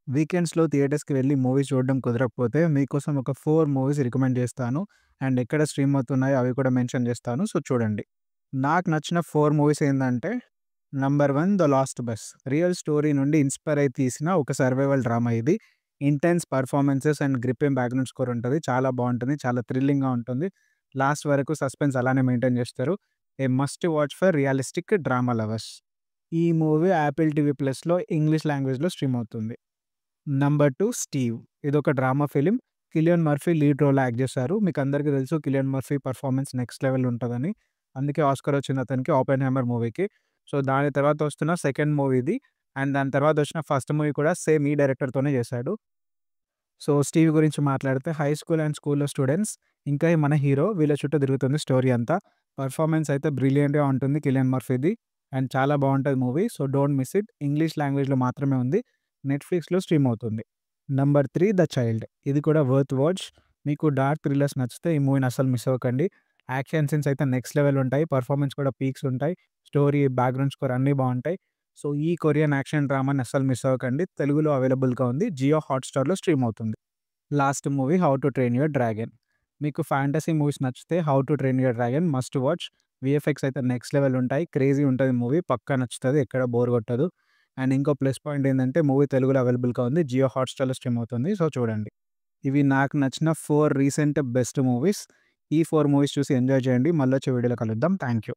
వీకెండ్స్‌లో థియేటర్స్‌కి వెళ్లి మూవీ చూడడం కుదరకపోతే మీకోసం ఒక 4 మూవీస్ రికమెండ్ చేస్తాను. అండ్ ఎక్కడ స్ట్రీమ్ అవుతున్నాయో అవి కూడా మెన్షన్ చేస్తాను. సో చూడండి. నాకు నచ్చిన 4 మూవీస్ ఏందంటే number 1 the last bus. Real story నుండి ఇన్‌స్పైర్ అయ్యి తీసిన ఒక సర్వైవల్ డ్రామా ఇది. Intense performances and gripping background score ఉంటది. చాలా బావుంటుంది. చాలా థ్రిల్లింగ్‌గా ఉంటుంది. లాస్ట్ వరకు సస్పెన్స్ అలానే మెయింటైన్ చేస్తారు. A must watch for realistic drama lovers. ఈ మూవీ యాపిల్ టీవీ ప్లస్‌లో ఇంగ్లీష్ లాంగ్వేజ్‌లో స్ట్రీమ్ అవుతుంది. Number 2 'Steve'. ఇదొక drama film. Cillian Murphy lead రోల్‌లో యాక్ట్ చేశారు. మీకందరికీ తెలుసు Cillian Murphy performance next level ఉంటదని. అందుకే ఆస్కార్ వచ్చింది అతనికి 'ఓపెన్‌హైమర్' మూవీకి. సో, దాని తర్వాత వస్తున్న సెకండ్ మూవీ ఇది. అండ్ దాని తర్వాత వచ్చిన ఫస్ట్ మూవీ కూడా సేమ్ ఈ డైరెక్టర్‌తోనే చేశాడు. సో, 'స్టీవ్' గురించి మాట్లాడితే హై స్కూల్ అండ్ స్కూల్‌లో స్టూడెంట్స్, ఇంకా ఈ మన హీరో వీళ్ళ చుట్టూ తిరుగుతుంది స్టోరీ అంతా. పెర్ఫార్మన్స్ అయితే బ్రిలియంట్‌గా ఉంటుంది కిలియన్ మర్ఫీది. అండ్ చాలా బావుంటది movie. So, don't miss it. English లాంగ్వేజ్‌లో మాత్రమే ఉంది. నెట్‌ఫ్లిక్స్‌లో స్ట్రీమ్ అవుతుంది. Number 3 the child. ఇది కూడా వర్త్ వాచ్. మీకు డార్క్ థ్రిల్లర్స్ నచ్చితే ఈ మూవీని అస్సలు మిస్ అవ్వకండి. యాక్షన్ సీన్స్ అయితే నెక్స్ట్ లెవెల్ ఉంటాయి. పెర్ఫార్మన్స్ కూడా పీక్స్ ఉంటాయి. స్టోరీ, బ్యాక్‌గ్రౌండ్ స్కోర్ అన్నీ బావుంటాయి. సో, ఈ కొరియన్ యాక్షన్ డ్రామాని అస్సలు మిస్ అవ్వకండి. తెలుగులో అవైలబుల్‌గా ఉంది. జియో హాట్‌స్టార్‌లో స్ట్రీమ్ అవుతుంది. Last movie 'how to train your dragon'. మీకు ఫ్యాంటసీ మూవీస్ నచ్చితే 'how to train your dragon' must watch. VFX అయితే నెక్స్ట్ లెవెల్ ఉంటాయి. క్రేజీ ఉంటది మూవీ. పక్కా నచ్చుతది. ఎక్కడ బోర్ కొట్టదు. అండ్ ఇంకో ప్లస్ పాయింట్ ఏందంటే మూవీ తెలుగులో అవైలబుల్‌గా ఉంది. జియో హాట్‌స్టార్‌లో స్ట్రీమ్ అవుతుంది. సో, చూడండి. ఇవి నాకు నచ్చిన 4 రీసెంట్ బెస్ట్ మూవీస్. ఈ 4 మూవీస్ చూసి ఎంజాయ్ చేయండి. మళ్ళొచ్చే వీడియోలో కలుద్దాం. Thank you.